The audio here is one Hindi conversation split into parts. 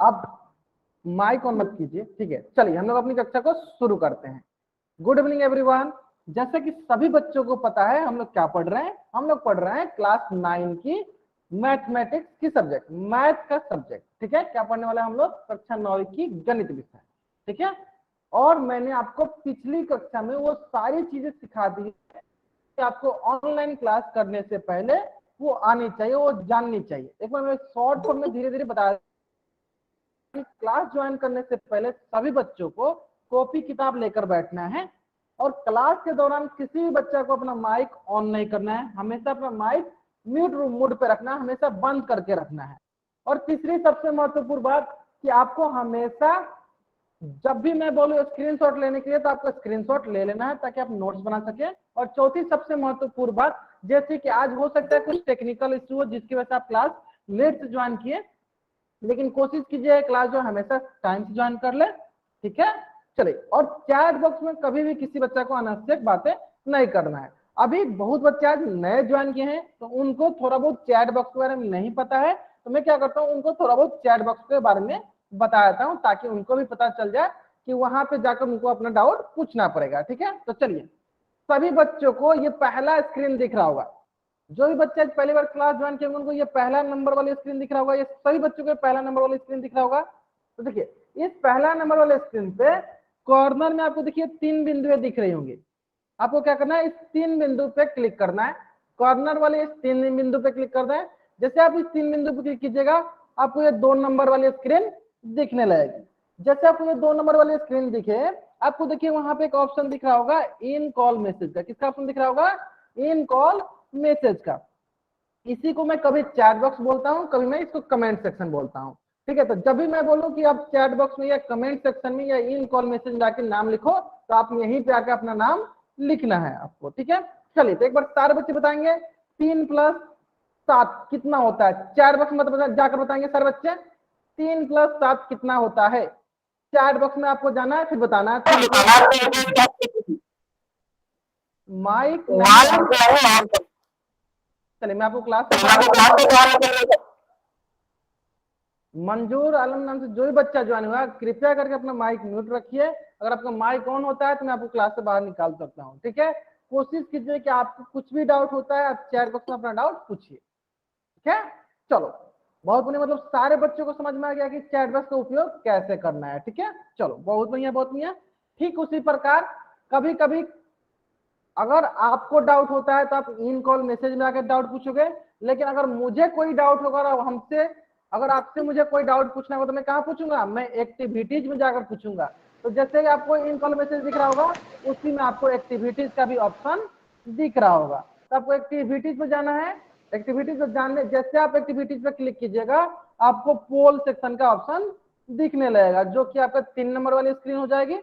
अब माइक ऑन मत कीजिए, ठीक है। चलिए हम लोग अपनी कक्षा को शुरू करते हैं। Good evening everyone. जैसे कि सभी बच्चों को पता है हम लोग क्या पढ़ रहे हैं, हम लोग पढ़ रहे हैं क्लास 9 की मैथमेटिक्स की सब्जेक्ट, मैथ का सब्जेक्ट, ठीक है। क्या पढ़ने वाले हम लोग? कक्षा 9 की गणित विषय, ठीक है। और मैंने आपको पिछली कक्षा में वो सारी चीजें सिखा दी कि आपको ऑनलाइन क्लास करने से पहले वो आनी चाहिए, वो जाननी चाहिए। एक बार मैं शॉर्ट फॉर्म में धीरे धीरे बता कि क्लास ज्वाइन करने से पहले सभी बच्चों को कॉपी किताब लेकर बैठना है और क्लास के दौरान किसी भी बच्चा को अपना माइक ऑन नहीं करना है, हमेशा अपना माइक म्यूट मोड पे रखना है, हमेशा बंद करके रखना है। और तीसरी सबसे महत्वपूर्ण बात कि आपको हमेशा जब भी मैं बोलूं स्क्रीनशॉट लेने के लिए तो आपको स्क्रीनशॉट ले लेना है ताकि आप नोट्स बना सके। और चौथी सबसे महत्वपूर्ण बात, जैसे कि आज हो सकता है कुछ टेक्निकल इश्यू हो जिसकी वजह से आप क्लास लेट से ज्वाइन किए, लेकिन कोशिश कीजिए क्लास जो हमेशा टाइम से ज्वाइन कर ले, ठीक है। चलिए, और चैट बॉक्स में कभी भी किसी बच्चा को अनावश्यक बातें नहीं करना है। अभी बहुत बच्चे आज नए ज्वाइन किए हैं तो उनको थोड़ा बहुत चैट बॉक्स के बारे में नहीं पता है, तो मैं क्या करता हूँ उनको थोड़ा बहुत चैट बॉक्स के बारे में बता देता हूँ ताकि उनको भी पता चल जाए कि वहां पे जाकर उनको अपना डाउट पूछना पड़ेगा, ठीक है। तो चलिए, सभी बच्चों को ये पहला स्क्रीन दिख रहा होगा। जो भी बच्चे पहली बार क्लास ज्वाइन किए उनको ये पहला नंबर वाली स्क्रीन दिख रहा होगा, ये सभी बच्चों को पहला नंबर वाली स्क्रीन दिख रहा होगा। तो देखिए, इस पहला नंबर वाले स्क्रीन पे कॉर्नर में आपको देखिए 3 बिंदुएं दिख रही होंगी। आपको क्या करना है? इस 3 बिंदु पे क्लिक करना है, कॉर्नर वाले इस 3 बिंदु पे क्लिक करना है। जैसे आप इस 3 बिंदु पे क्लिक कीजिएगा आपको ये 2 नंबर वाली स्क्रीन दिखने लगेगी। जैसे आपको ये 2 नंबर वाली स्क्रीन दिखे, आपको देखिए वहां पे एक ऑप्शन दिख रहा होगा इन कॉल मैसेज का। किसका ऑप्शन दिख रहा होगा? इन कॉल मैसेज का। इसी को मैं कभी चैट बॉक्स बोलता हूँ, कभी मैं इसको कमेंट सेक्शन बोलता हूँ, ठीक है। तो जब भी मैं बोलूँ कि आप चैट बॉक्स में या कमेंट सेक्शन में या इन कॉल मैसेज में जाके नाम लिखो, तो आप यहीं पे आके अपना नाम लिखना है आपको, ठीक है। चलिए, तो एक बार सारे बच्चे बताएंगे 3 + 7 कितना होता है? चैट बॉक्स में जाकर बताएंगे सारे बच्चे 3 + 7 कितना होता है। चैट बॉक्स में आपको जाना है, फिर बताना है। माइक चलिए मैं आपको क्लास से मंजूर आलम नाम से जो भी बच्चा ज्वाइन हुआ कृपया करके अपना माइक म्यूट रखिए। अगर आपका माइक ऑन होता है तो मैं आपको क्लास से बाहर निकाल सकता हूँ, ठीक है। कोशिश कीजिए कि आपको कुछ भी डाउट होता है आप चैट बॉक्स में अपना डाउट पूछिए, ठीक है। चलो, बहुत बढ़िया, मतलब सारे बच्चों को समझ में आ गया कि चैट बॉक्स का उपयोग कैसे करना है, ठीक है। चलो, बहुत बढ़िया बहुत बढ़िया। ठीक उसी प्रकार कभी कभी अगर आपको डाउट होता है तो आप इन कॉल मैसेज में आकर डाउट पूछोगे, लेकिन अगर मुझे कोई डाउट होगा हमसे, अगर आपसे मुझे कोई डाउट पूछना होगा तो मैं कहाँ पूछूंगा? मैं एक्टिविटीज में जाकर पूछूंगा। तो जैसे ही आपको इन कॉल मैसेज दिख रहा होगा उसी में आपको एक्टिविटीज का भी ऑप्शन दिख रहा होगा। तो आपको एक्टिविटीज में जाना है। एक्टिविटीज में जानने जैसे आप एक्टिविटीज पे क्लिक कीजिएगा आपको पोल सेक्शन का ऑप्शन दिखने लगेगा, जो कि आपका 3 नंबर वाली स्क्रीन हो जाएगी।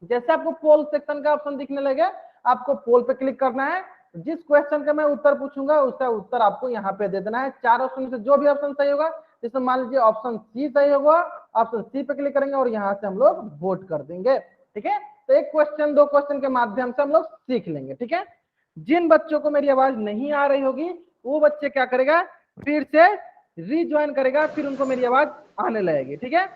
जैसे आपको पोल सेक्शन का ऑप्शन दिखने लगे आपको पोल पे क्लिक करना है। जिस क्वेश्चन का मैं उत्तर पूछूंगा उसका उत्तर आपको यहाँ पे दे देना है। 4 ऑप्शन से जो भी ऑप्शन सही होगा, जैसे मान लीजिए ऑप्शन सी सही होगा, ऑप्शन सी पे क्लिक करेंगे और यहाँ से हम लोग वोट कर देंगे, ठीक है। तो एक क्वेश्चन 2 क्वेश्चन के माध्यम से हम लोग सीख लेंगे, ठीक है। जिन बच्चों को मेरी आवाज नहीं आ रही होगी वो बच्चे क्या करेगा? फिर से रीज्वाइन करेगा, फिर उनको मेरी आवाज आने लगेगी, ठीक है।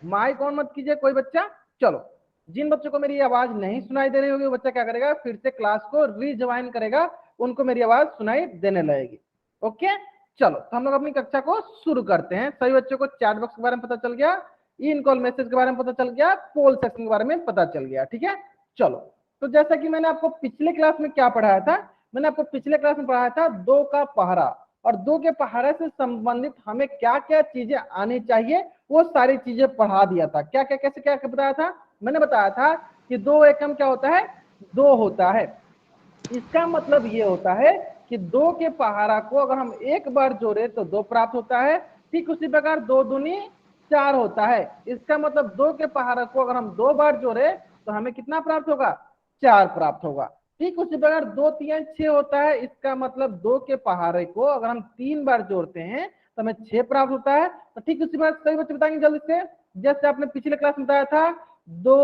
माइक ऑन मत कीजिए कोई बच्चा। चलो, जिन बच्चों को मेरी आवाज नहीं सुनाई दे रही होगी वो बच्चा क्या करेगा? फिर से क्लास को रीज्वाइन करेगा, उनको मेरी आवाज सुनाई देने लगेगी। ओके, चलो तो हम लोग अपनी कक्षा को शुरू करते हैं। सभी बच्चों को चैट बॉक्स के बारे में पता चल गया, इन कॉल मैसेज के बारे में पता चल गया, पोल सेक्शन के बारे में पता चल गया, ठीक है। चलो, तो जैसा कि मैंने आपको पिछले क्लास में क्या पढ़ाया था, मैंने आपको पिछले क्लास में पढ़ाया था 2 का पहरा, और 2 के पहरे से संबंधित हमें क्या क्या चीजें आनी चाहिए वो सारी चीजें पढ़ा दिया था। क्या क्या कैसे क्या बताया था? मैंने बताया था कि 2 एकम क्या होता है? 2 होता है। इसका मतलब ये होता है कि 2 के पहाड़ा को अगर हम एक बार जोड़े तो 2 प्राप्त होता है। ठीक उसी प्रकार 2 दूनी 4 होता है। इसका मतलब 2 के पहाड़ा को अगर हम 2 बार जोड़े तो हमें कितना प्राप्त होगा? 4 प्राप्त होगा। ठीक उसी प्रकार 2 3 6 होता है। इसका मतलब 2 के पहाड़े को अगर हम 3 बार जोड़ते हैं तो हमें 6 प्राप्त होता है। तो ठीक उसी प्रकार सही बच्चे बताएंगे जल्दी से, जैसे आपने पिछले क्लास में बताया था 2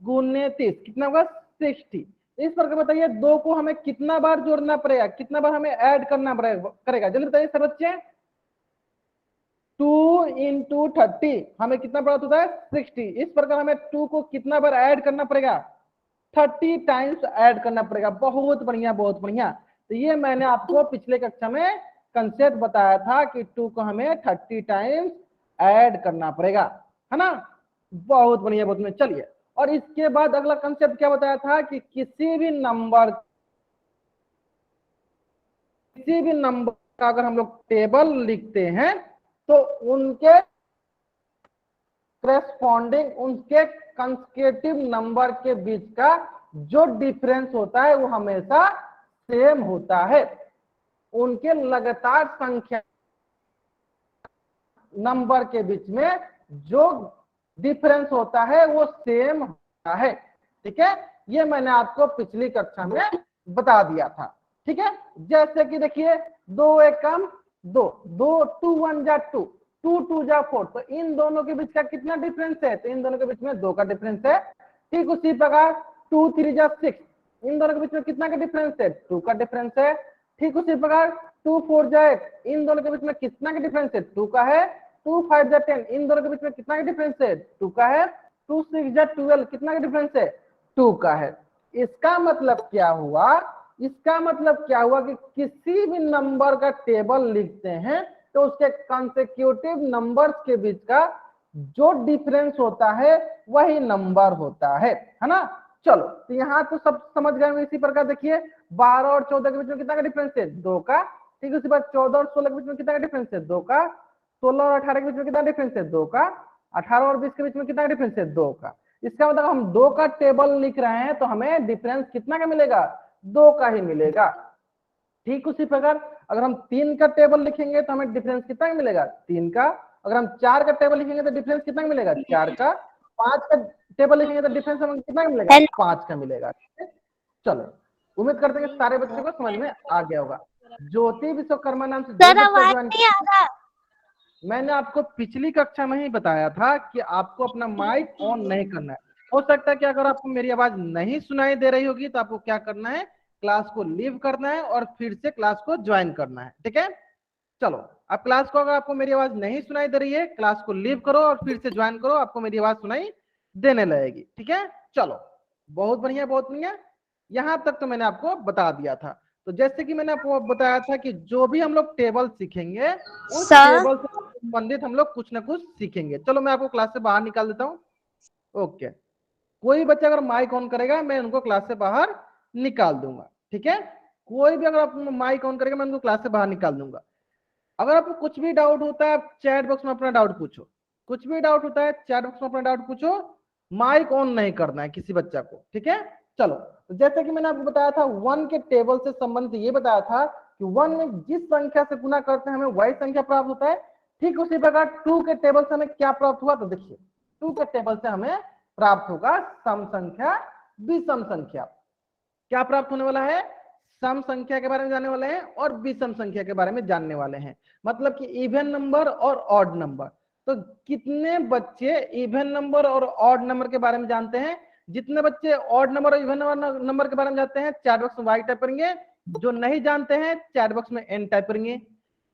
× 30 कितना होगा? 60। इस प्रकार बताइए 2 को हमें कितना बार जोड़ना पड़ेगा, कितना बार हमें ऐड करना पड़ेगा, करेगा? जल्दी बताइए सब बच्चे। 2 इंटू 30 हमें कितना प्राप्त होता है 60। इस प्रकार हमें 2 को कितना बार ऐड करना पड़ेगा 30 टाइम्स ऐड करना पड़ेगा। बहुत बढ़िया बहुत बढ़िया। तो ये मैंने आपको पिछले कक्षा में कंसेप्ट बताया था कि 2 को हमें 30 टाइम्स ऐड करना पड़ेगा, है ना। बहुत बढ़िया बहुत बढ़िया। चलिए, और इसके बाद अगला कंसेप्ट क्या बताया था कि किसी भी नंबर का अगर हम लोग टेबल लिखते हैं तो उनके करेस्पॉन्डिंग उनके कंसेक्यूटिव नंबर के बीच का जो डिफरेंस होता है वो हमेशा सेम होता है। उनके लगातार संख्या नंबर के बीच में जो डिफरेंस होता है वो सेम होता है। ठीक है, ये मैंने आपको पिछली कक्षा में बता दिया था। ठीक है, जैसे कि देखिए 2 एक कम 2, 2 1 जा 2, 2 2 जा 4, तो इन दोनों के बीच का कितना डिफरेंस है, तो इन दोनों के बीच में 2 का डिफरेंस है। ठीक उसी प्रकार 2 3 जा 6, इन दोनों के बीच में कितना का डिफरेंस है, 2 का डिफरेंस है। ठीक उसी प्रकार 2 4 जा 8, इन दोनों के बीच में कितना का डिफरेंस है, 2 का है। 2 5 जा 10, इन दोनों के बीच में कितना का डिफरेंस है, 2 का है। 2 6 जा 12, कितना का डिफरेंस है, 2 का है। इसका मतलब क्या हुआ, इसका मतलब क्या हुआ कि किसी भी नंबर का टेबल लिखते हैं तो उसके कंसेक्यूटिव नंबर्स के बीच का जो डिफरेंस होता है वही नंबर होता है ना। चलो, तो यहाँ तो सब समझ गए। इसी प्रकार देखिए 12 और 14 के बीच में कितना का डिफरेंस है, 2 का। ठीक है, उसके बाद 14 और 16 के बीच में कितना का डिफरेंस है, 2 का। 16 और 18 के बीच में कितना डिफरेंस है, 2 का। 18 और 20 के बीच में कितना डिफरेंस है, 2 का। इसका मतलब हम 2 का टेबल लिख रहे हैं तो हमें डिफरेंस कितना का मिलेगा, 2 का ही मिलेगा। ठीक उसी प्रकार अगर हम 3 का टेबल लिखेंगे तो हमें डिफरेंस कितना का मिलेगा, 3 का। अगर हम 4 का टेबल लिखेंगे तो डिफरेंस कितना का मिलेगा, 4 का। 5 का टेबल लिखेंगे तो डिफरेंस हमें कितना का मिलेगा, 5 का मिलेगा। चलो, उम्मीद करते हैं कि सारे बच्चों को समझ में आ गया होगा। ज्योति विश्वकर्मा नाम से जो बच्चा ज्वाइन किया, मैंने आपको पिछली कक्षा में ही बताया था कि आपको अपना माइक ऑन नहीं करना है। हो सकता है कि अगर आपको मेरी आवाज नहीं सुनाई दे रही होगी तो आपको क्या करना है, क्लास को लीव करना है और फिर से क्लास को ज्वाइन करना है। ठीक है, चलो, अब क्लास को अगर आपको मेरी आवाज नहीं सुनाई दे रही है, क्लास को लीव करो और फिर से ज्वाइन करो, आपको मेरी आवाज सुनाई देने लगेगी। ठीक है, चलो, बहुत बढ़िया बहुत बढ़िया। यहां तक तो मैंने आपको बता दिया था। तो जैसे कि मैंने आपको बताया था कि जो भी हम लोग टेबल सीखेंगे उस टेबल से संबंधित हम लोग कुछ ना कुछ सीखेंगे। चलो, मैं आपको क्लास से बाहर निकाल देता हूँ। ओके, कोई बच्चा अगर माइक ऑन करेगा मैं उनको क्लास से बाहर निकाल दूंगा। ठीक है, कोई भी अगर आप माइक ऑन करेगा मैं उनको क्लास से बाहर निकाल दूंगा। अगर आपको कुछ भी डाउट होता है आप चैट बॉक्स में अपना डाउट पूछो। कुछ भी डाउट होता है चैट बॉक्स में अपना डाउट पूछो, माइक ऑन नहीं करना है किसी बच्चा को। ठीक है, चलो, तो जैसे कि मैंने आपको बताया था 1 के टेबल से संबंधित ये बताया था कि 1 में जिस संख्या से गुना करते हैं हमें वही संख्या प्राप्त होता है। ठीक उसी प्रकार 2 के टेबल से हमें क्या प्राप्त हुआ, तो देखिए 2 के टेबल से हमें प्राप्त होगा सम संख्या विषम संख्या। क्या प्राप्त होने वाला है, सम संख्या के बारे में जानने वाले हैं और विषम संख्या के बारे में जानने वाले हैं। मतलब कि इवन नंबर और ऑड नंबर। तो कितने बच्चे इवन नंबर और ऑड नंबर के बारे में जानते हैं, जितने बच्चे ऑड नंबर और इवन नंबर के बारे में जानते हैं चैट बॉक्स में वाई टाइप करेंगे, जो नहीं जानते हैं चैट बॉक्स में एन टाइप करेंगे।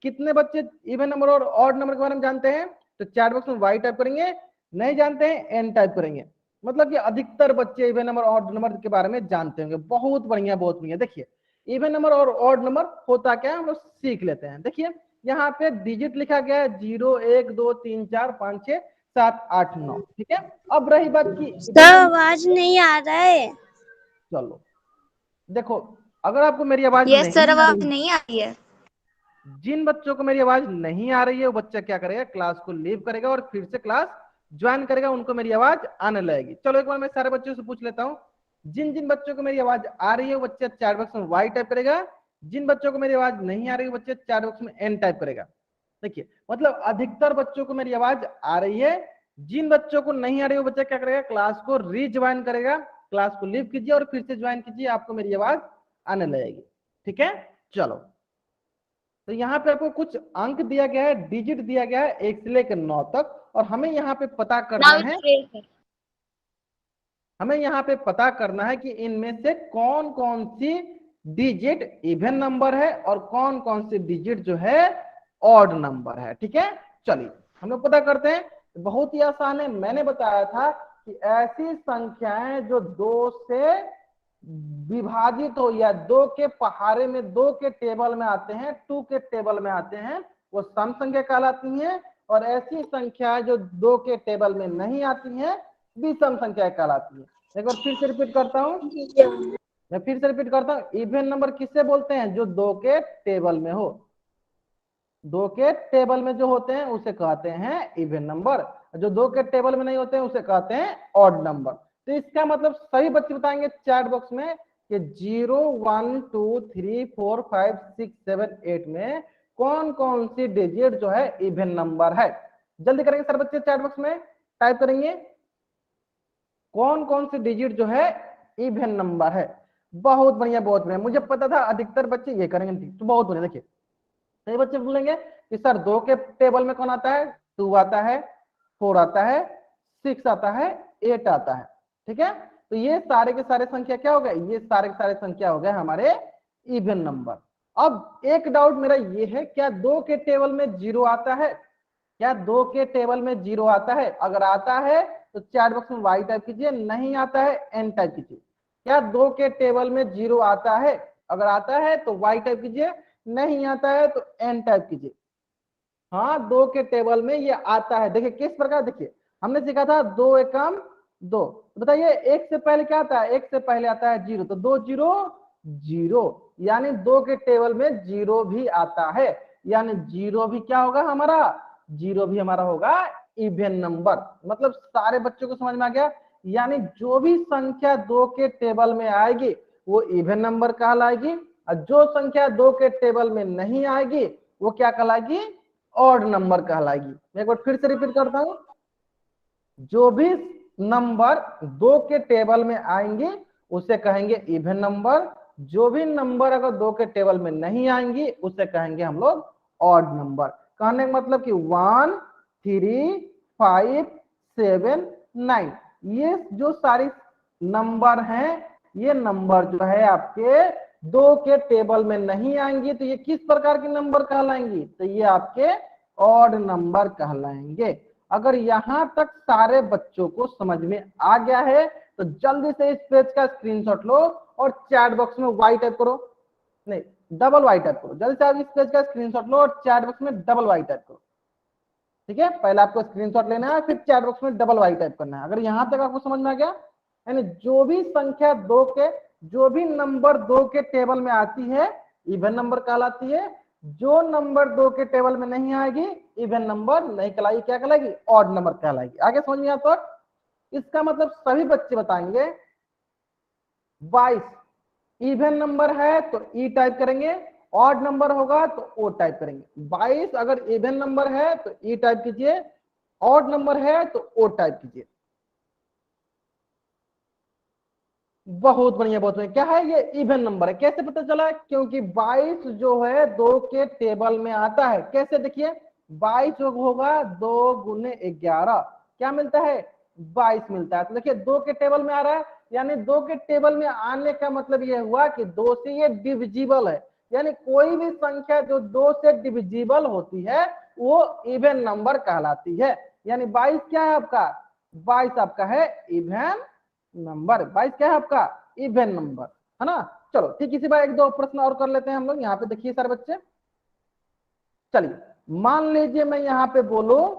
कितने बच्चे इवन नंबर और ऑड नंबर के बारे में जानते हैं तो चैट बॉक्स में वाई टाइप करेंगे, नहीं जानते हैं एन टाइप करेंगे। मतलब कि अधिकतर बच्चे इवन नंबर और ऑड नंबर के बारे में जानते होंगे। बहुत बढ़िया बहुत बढ़िया। देखिए इवन नंबर और ऑड नंबर होता क्या है हम लोग सीख लेते हैं। देखिए यहाँ पे डिजिट लिखा गया है 0 1 2 3 4 5 6 7 8 9। ठीक है, अब रही बात की सर आवाज नहीं आ रहा है। चलो देखो, अगर आपको मेरी आवाज यस नहीं सर, आ आवाज रही, नहीं आ रही है। जिन बच्चों को मेरी आवाज नहीं आ रही है वो बच्चा क्या करेगा, क्लास को लीव करेगा और फिर से क्लास ज्वाइन करेगा, उनको मेरी आवाज आने लगेगी। चलो एक बार मैं सारे बच्चों से पूछ लेता हूँ, जिन जिन बच्चों को मेरी आवाज आ रही है वो बच्चा चैट बॉक्स में वाई टाइप करेगा, जिन बच्चों को मेरी आवाज नहीं आ रही है वो बच्चा चैट बॉक्स में एन टाइप करेगा। देखिए मतलब अधिकतर बच्चों को मेरी आवाज आ रही है, जिन बच्चों को नहीं आ रही है वो बच्चा क्या करेगा, क्लास को रीज्वाइन करेगा। क्लास को लीव कीजिए और फिर से ज्वाइन कीजिए, आपको मेरी आवाज आने लगेगी। ठीक है, चलो, तो यहाँ पे आपको कुछ अंक दिया गया है, डिजिट दिया गया है 1 से लेकर 9 तक, और हमें यहाँ पे पता करना है, हमें यहाँ पे पता करना है कि इनमें से कौन कौन सी डिजिट इवन नंबर है और कौन कौन सी डिजिट जो है ऑड नंबर है। ठीक है, चलिए हम लोग पता करते हैं, बहुत ही आसान है। मैंने बताया था कि ऐसी संख्याएं जो 2 से विभाजित हो या 2 के पहाड़े में, 2 के टेबल में आते हैं, 2 के टेबल में आते हैं, वो सम संख्या कहलाती हैं। और ऐसी संख्या जो 2 के टेबल में नहीं आती हैं, विषम संख्या कहलाती है। एक बार फिर से रिपीट करता हूँ, मैं फिर से रिपीट करता हूँ, इवन नंबर किससे बोलते हैं? जो 2 के टेबल में हो, 2 के टेबल में जो होते हैं उसे कहते हैं इवन नंबर। जो 2 के टेबल में नहीं होते हैं उसे कहते हैं ऑड नंबर। तो इसका मतलब सभी बच्चे बताएंगे चैट बॉक्स में कि 0 1 2 3 4 5 6 7 8 में कौन कौन सी डिजिट जो है इवन नंबर है। जल्दी करेंगे सर बच्चे, चैट बॉक्स में टाइप करेंगे कौन कौन सी डिजिट जो है इवन नंबर है। बहुत बढ़िया, बहुत बढ़िया। मुझे पता था अधिकतर बच्चे ये करेंगे, तो बहुत बढ़िया। देखिए सही बच्चे बोलेंगे कि सर 2 के टेबल में कौन आता है? 2 आता है, 4 आता है, 6 आता है, 8 आता है। ठीक है, तो ये सारे के सारे संख्या क्या हो गए? ये सारे के सारे संख्या हो गए हमारे इवन नंबर। अब एक डाउट मेरा ये है, क्या 2 के टेबल में 0 आता है? क्या 2 के टेबल में 0 आता है? अगर आता है तो चैट बॉक्स में वाई टाइप कीजिए, नहीं आता है एन टाइप कीजिए। क्या 2 के टेबल में 0 आता है? अगर आता है तो वाई टाइप कीजिए, नहीं आता है तो एन टाइप कीजिए। हाँ, 2 के टेबल में ये आता है। देखिए किस प्रकार, देखिए हमने सीखा था 2 एकम 2। बताइए एक से पहले क्या आता है? एक से पहले आता है 0, तो 2 0 0, यानी 2 के टेबल में 0 भी आता है। यानी 0 भी क्या होगा हमारा? 0 भी हमारा होगा इवन नंबर। मतलब सारे बच्चों को समझ में आ गया। यानी जो भी संख्या 2 के टेबल में आएगी वो इवन नंबर कहलाएगी, और जो संख्या 2 के टेबल में नहीं आएगी वो क्या कहलाएगी? ऑड नंबर कहलाएगी। मैं एक बार फिर से रिपीट करता हूं, जो भी नंबर 2 के टेबल में आएंगे उसे कहेंगे इवन नंबर। जो भी नंबर अगर 2 के टेबल में नहीं आएंगी उसे कहेंगे हम लोग ऑड नंबर। कहने का मतलब कि 1 3 5 7 9, ये जो सारी नंबर हैं, ये नंबर जो है आपके 2 के टेबल में नहीं आएंगी, तो ये किस प्रकार के नंबर कहलाएंगी? तो ये आपके ऑड नंबर कहलाएंगे। अगर यहां तक सारे बच्चों को समझ में आ गया है तो जल्दी से इस पेज का स्क्रीनशॉट लो और चैट बॉक्स में वाई टाइप करो, नहीं डबल वाई टाइप करो। जल्दी से आप इस पेज का स्क्रीनशॉट लो और चैट बॉक्स में डबल वाई टाइप करो। ठीक है, पहले आपको स्क्रीनशॉट लेना है, फिर चैट बॉक्स में डबल वाई टाइप करना है। अगर यहां तक आपको समझ में आ गया, यानी जो भी संख्या 2 के, जो भी नंबर 2 के टेबल में आती है इवन नंबर कहलाती है। जो नंबर 2 के टेबल में नहीं आएगी इवन नंबर नहीं कहलाएगी, क्या कहलाएगी? ऑड नंबर कहलाएगी। आगे समझ में आता है? इसका मतलब सभी बच्चे बताएंगे 22 इवन नंबर है तो ई टाइप करेंगे, ऑड नंबर होगा तो ओ टाइप करेंगे। 22 अगर इवन नंबर है तो ई टाइप कीजिए, ऑड नंबर है तो ओ टाइप कीजिए। बहुत बढ़िया, बहुत बढ़िया। क्या है? ये इवन नंबर है। कैसे पता चला? क्योंकि 22 जो है 2 के टेबल में आता है। कैसे? देखिए 22 जो होगा 2 गुने 11, क्या मिलता है? 22 मिलता है। तो देखिए 2 के टेबल में आ रहा है, यानी 2 के टेबल में आने का मतलब ये हुआ कि 2 से ये डिविजिबल है। यानी कोई भी संख्या जो 2 से डिविजिबल होती है वो इवन नंबर कहलाती है। यानी 22 क्या है आपका? 22 आपका है इवन नंबर। 22 क्या है आपका? इवन नंबर, है ना। चलो ठीक, इसी बार एक दो प्रश्न और कर लेते हैं हम लोग। यहाँ पे देखिए सारे बच्चे, चलिए मान लीजिए मैं यहाँ पे बोलूं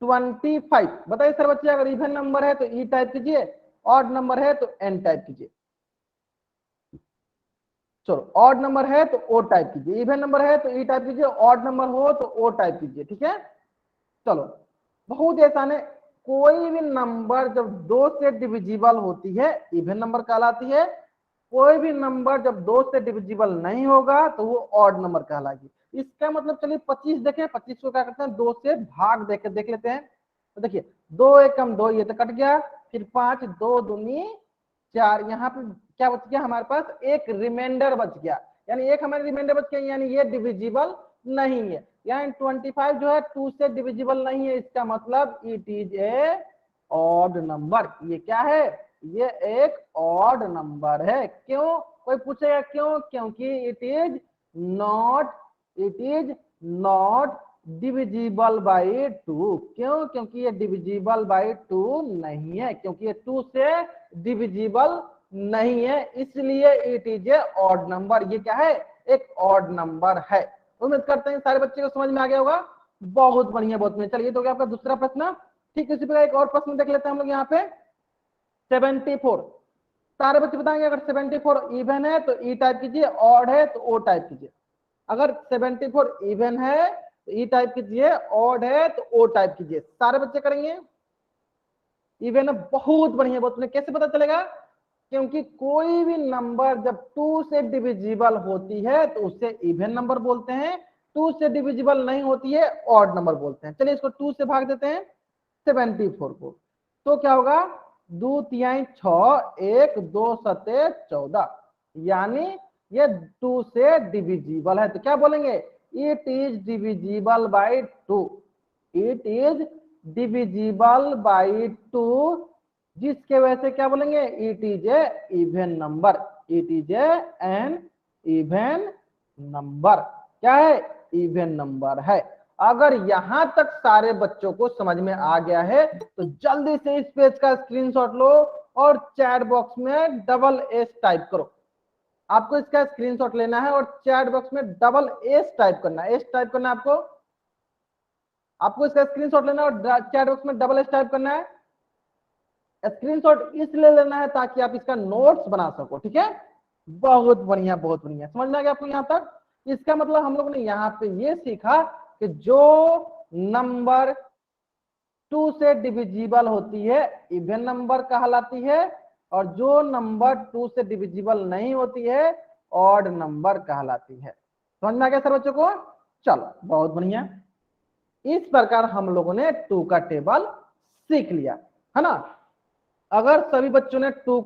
25। बताइए सर बच्चे, अगर इवन नंबर है तो ई टाइप कीजिए, ऑड नंबर है तो एन टाइप कीजिए। चलो ऑड नंबर है तो ओ टाइप कीजिए, इवन नंबर है तो ई टाइप कीजिए, ऑड नंबर हो तो ओ टाइप कीजिए। ठीक है, चलो बहुत आसान है। कोई भी नंबर जब 2 से डिविजिबल होती है इवन नंबर कहलाती है। कोई भी नंबर जब 2 से डिविजिबल नहीं होगा तो वो ऑड नंबर कहलाएगी। इसका मतलब चलिए 25 देखें, 25 को क्या करते हैं? 2 से भाग देख लेते हैं। तो देखिए 2 एकम 2, ये तो कट गया, फिर 5 2 दूनी 4, यहाँ पे क्या बच गया हमारे पास? एक रिमाइंडर बच गया। यानी एक हमारे रिमाइंडर बच गया, यानी ये डिविजिबल नहीं है। यानी 25 जो है 2 से डिविजिबल नहीं है। इसका मतलब it is a odd number. ये क्या है? ये एक ऑड नंबर है। क्यों? कोई पूछेगा क्यों? क्योंकि it is not divisible by 2। क्यों? क्योंकि ये डिविजिबल बाई 2 नहीं है, क्योंकि ये 2 से डिविजिबल नहीं है, इसलिए it is a odd number. ये क्या है? एक ऑड नंबर है। उम्मीद करते हैं सारे बच्चे को समझ में आ गया होगा। बहुत बढ़िया, बहुत बढ़िया। चलिए, तो क्या आपका दूसरा प्रश्न। ठीक, इसी प्रकार एक और प्रश्न देख लेते हैं हम लोग यहाँ पे। 74 सारे बच्चे बताएंगे, अगर 74 इवन है तो ई टाइप कीजिए, ऑड है तो ओ टाइप कीजिए। अगर 74 इवन है तो ई टाइप कीजिए, ऑड है तो ओ टाइप कीजिए। सारे बच्चे करेंगे। इवन है, बहुत बढ़िया, बहुत बढ़िया। कैसे पता चलेगा? क्योंकि कोई भी नंबर जब 2 से डिविजिबल होती है तो उसे इवन नंबर बोलते हैं, 2 से डिविजिबल नहीं होती है ऑड नंबर बोलते हैं। चलिए, इसको 2 से भाग देते हैं 74 को, तो क्या होगा? 2 तिहाई 6, 1 2 सते 14, यानी ये 2 से डिविजिबल है। तो क्या बोलेंगे? It is divisible by 2। It is divisible by 2, जिसके वजह से क्या बोलेंगे? It is a even number. It is an even number. क्या है? इवन नंबर है। अगर यहां तक सारे बच्चों को समझ में आ गया है तो जल्दी से इस पेज का स्क्रीनशॉट लो और चैट बॉक्स में डबल एस टाइप करो। आपको इसका स्क्रीनशॉट लेना है और चैट बॉक्स में डबल एस टाइप करना है। एस टाइप करना है आपको। आपको इसका स्क्रीनशॉट लेना है और चैट बॉक्स में डबल एस टाइप करना है। स्क्रीनशॉट इसलिए लेना है ताकि आप इसका नोट्स बना सको। ठीक है, बहुत बढ़िया, बहुत बढ़िया। समझ में आ गया आपको यहाँ तक? इसका मतलब हम लोग ने यहाँ पे ये सीखा कि जो नंबर 2 से डिविजिबल होती है इवन नंबर कहलाती है, और जो नंबर 2 से डिविजिबल नहीं होती है ऑड नंबर कहलाती है। समझ में आ गया सर बच्चों को? चलो, बहुत बढ़िया। इस प्रकार हम लोगों ने 2 का टेबल सीख लिया, है ना। अगर सभी बच्चों ने 2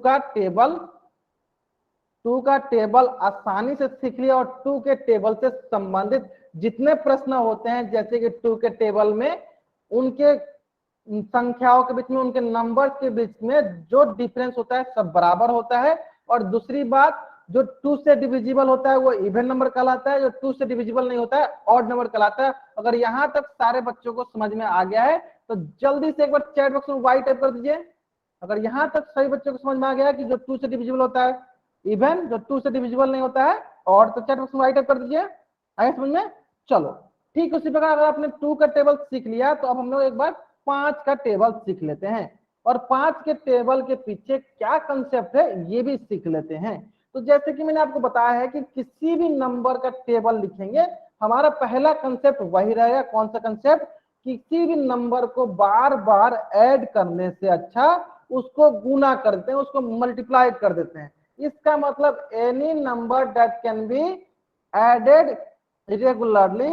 का टेबल आसानी से सीख लिया और 2 के टेबल से संबंधित जितने प्रश्न होते हैं, जैसे कि 2 के टेबल में उनके संख्याओं के बीच में, उनके नंबर के बीच में जो डिफरेंस होता है सब बराबर होता है। और दूसरी बात, जो 2 से डिविजिबल होता है वो इवन नंबर कहलाता है, जो 2 से डिविजिबल नहीं होता है ऑड नंबर कहलाता है। अगर यहां तक सारे बच्चों को समझ में आ गया है तो जल्दी से एक बार चैट बॉक्स में वाई टाइप कर दीजिए। अगर यहां तक सभी बच्चों को समझ में आ गया कि जो 2 से डिविजिबल होता है इवन, जो 2 से डिविजिबल नहीं होता है ऑड, तो चैट बॉक्स में वाई टाइप कर दीजिए। आगे समझ में? चलो, ठीक उसी प्रकार अगर आपने 2 का टेबल सीख लिया तो अब हम लोग एक बार 5 का टेबल सीख लेते हैं, और 5 के टेबल के पीछे क्या कंसेप्ट है ये भी सीख लेते हैं। तो जैसे कि मैंने आपको बताया है कि किसी भी नंबर का टेबल लिखेंगे, हमारा पहला कंसेप्ट वही रहेगा। कौन सा कंसेप्ट? किसी भी नंबर को बार बार ऐड करने से अच्छा उसको गुना करते हैं, उसको मल्टीप्लाई कर देते हैं। इसका मतलब any number that can be added regularly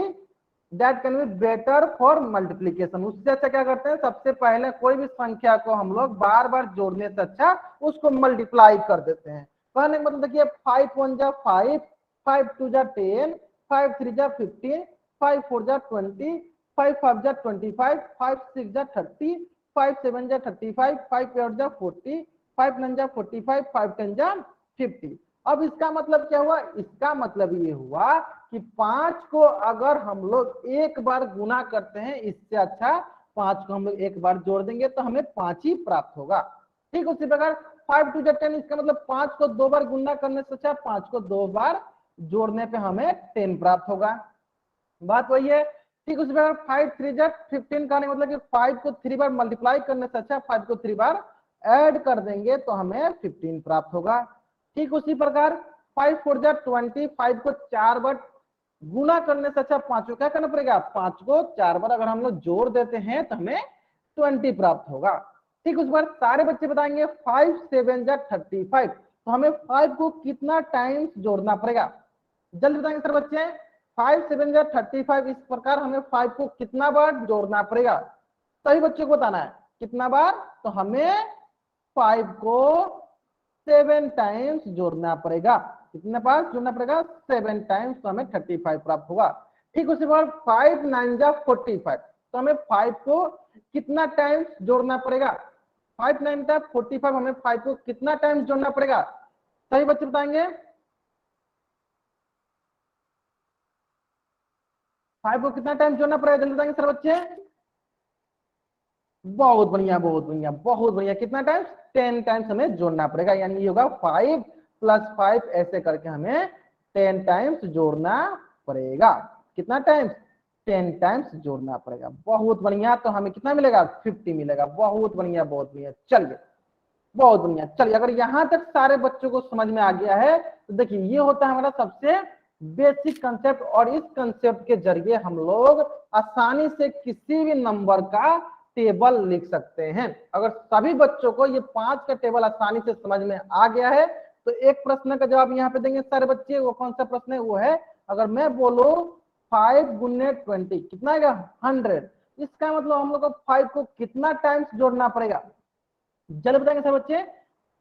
that can be better for multiplication. उससे अच्छा क्या करते हैं? सबसे पहले कोई भी संख्या को हम लोग बार बार जोड़ने से अच्छा उसको मल्टीप्लाई कर देते हैं। कहने का मतलब देखिए, 5 1 जा 5, 5 2 जा 10, 5 3 जा 15, 5 4 जा 20, 5 5 जा 25, 5 6 जा 30, 5 7 जा 35, 5 8 जा 40, 5 9 जा 45, 5 10 जा 50। अब इसका मतलब क्या हुआ? इसका मतलब ये हुआ कि 5 को अगर हम लोग एक बार गुना करते हैं, इससे अच्छा 5 को हम लोग एक बार जोड़ देंगे तो हमें 5 ही प्राप्त होगा। ठीक, उसी प्रकार 5 2 10, इसका मतलब 5 को 2 बार गुना करने से अच्छा 5 को 2 बार जोड़ने पे हमें 10 प्राप्त होगा। बात वही है। ठीक, उसी प्रकार 5 3 15 का मतलब कि 5 को 3 बार मल्टीप्लाई करने से अच्छा 5 को 3 बार ऐड कर देंगे तो हमें 15 प्राप्त होगा। ठीक, उसी प्रकार 5 4 20, 5 को 4 बार गुना करने से अच्छा 5 को क्या करना पड़ेगा? 5 को 4 बार अगर हम लोग जोड़ देते हैं तो हमें 20 प्राप्त होगा। ठीक, उस बार सारे बच्चे बताएंगे 5 7 35, तो हमें 5 को कितना टाइम्स जोड़ना पड़ेगा? जल्दी बताएंगे सर बच्चे। 5 7 35, इस प्रकार हमें 5 को कितना बार जोड़ना पड़ेगा? सभी बच्चों को बताना है कितना बार। तो हमें 5 को 7 टाइम्स जोड़ना पड़ेगा। कितने बार जोड़ना पड़ेगा? 7 टाइम्स, तो हमें 35 प्राप्त होगा। ठीक, उसी बार 5 9 जा 45, तो हमें 5 को कितना टाइम्स जोड़ना पड़ेगा? 5 9 जा 45, हमें 5 को कितना टाइम्स जोड़ना पड़ेगा? सही बच्चे बताएंगे। 5 को कितना टाइम जोड़ना पड़ेगा, जल्दी बताएंगे सर बच्चे। बहुत बढ़िया बहुत बढ़िया बहुत बढ़िया, कितना टाइम्स, 10 टाइम्स हमें जोड़ना पड़ेगा, यानी ये होगा 5 + 5 ऐसे करके हमें 10 टाइम्स जोड़ना पड़ेगा। कितना टाइम्स, 10 टाइम्स जोड़ना पड़ेगा। बहुत बढ़िया, तो हमें कितना मिलेगा, 50 मिलेगा। बहुत बढ़िया बहुत बढ़िया, चलिए बहुत बढ़िया। चलिए अगर यहाँ तक सारे बच्चों को समझ में आ गया है तो देखिए ये होता है हमारा सबसे बेसिक कंसेप्ट, और इस कंसेप्ट के जरिए हम लोग आसानी से किसी भी नंबर का टेबल लिख सकते हैं। अगर सभी बच्चों को ये 5 का टेबल आसानी से समझ में आ गया है तो एक प्रश्न का जवाब यहाँ पे देंगे सारे बच्चे। वो कौन सा प्रश्न है, वो है अगर मैं बोलूं 5 × 20 कितना आएगा, 100। इसका मतलब हम लोग को 5 को कितना टाइम्स जोड़ना पड़ेगा, जल्द बताएंगे सब बच्चे।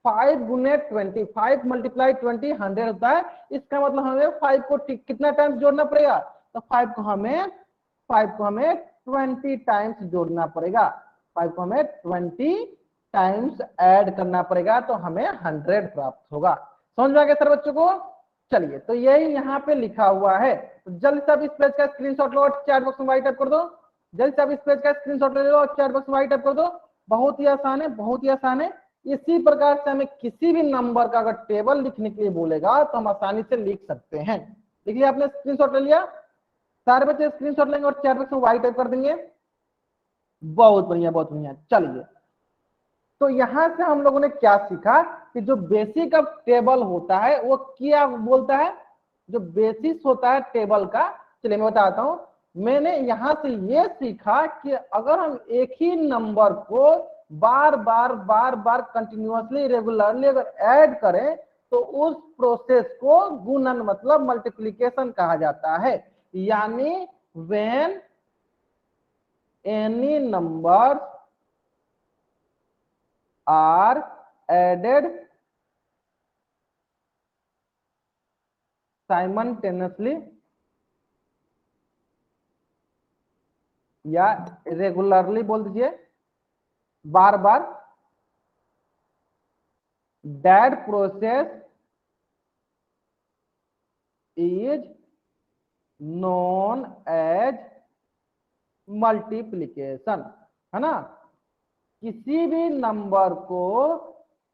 5 × 20, 5 × 20 100 होता है। इसका मतलब हमें 5 को कितना टाइम्स जोड़ना पड़ेगा, तो 5 को हमें 20 टाइम्स जोड़ना पड़ेगा। 5 को हमें 20 टाइम्स ऐड करना पड़ेगा तो हमें 100 प्राप्त होगा। समझ में आ गया सर बच्चों को। चलिए तो यही यहाँ पे लिखा हुआ है, तो जल्द से अब इस पेज का स्क्रीनशॉट लो और चैट बॉक्स में टाइप कर दो। जल्द से अब इस पेज का स्क्रीनशॉट ले लो और चैट बॉक्स में टाइप कर दो। बहुत ही आसान है, बहुत ही आसान है। इसी प्रकार से हमें किसी भी नंबर का अगर टेबल लिखने के लिए बोलेगा तो हम आसानी से लिख सकते हैं। लिख लिया आपने, स्क्रीनशॉट ले लिया, सारे बच्चे स्क्रीनशॉट लेंगे और चैट बॉक्स में वाई टाइप कर देंगे। बहुत बढ़िया बहुत बढ़िया। चलिए तो यहां से हम लोगों ने क्या सीखा कि जो बेसिक ऑफ टेबल होता है वो क्या बोलता है, जो बेसिस होता है टेबल का। चलिए मैं बताता हूं, मैंने यहां से ये सीखा कि अगर हम एक ही नंबर को बार बार कंटिन्यूअसली रेगुलरली अगर ऐड करें तो उस प्रोसेस को गुणन मतलब मल्टीप्लिकेशन कहा जाता है। यानी when any number are added simultaneously या रेगुलरली बोल दीजिए, बार बार, that process is known as multiplication, है ना। किसी भी नंबर को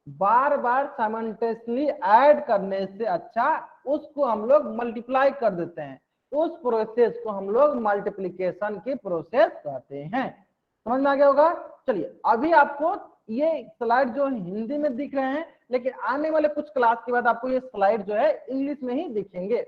बार बार साइमल्टेनियसली ऐड करने से अच्छा उसको हम लोग मल्टीप्लाई कर देते हैं, उस प्रोसेस को हम लोग मल्टीप्लिकेशन की प्रोसेस कहते हैं। समझ में आ गया होगा। चलिए अभी आपको ये स्लाइड जो हिंदी में दिख रहे हैं, लेकिन आने वाले कुछ क्लास के बाद आपको ये स्लाइड जो है इंग्लिश में ही दिखेंगे,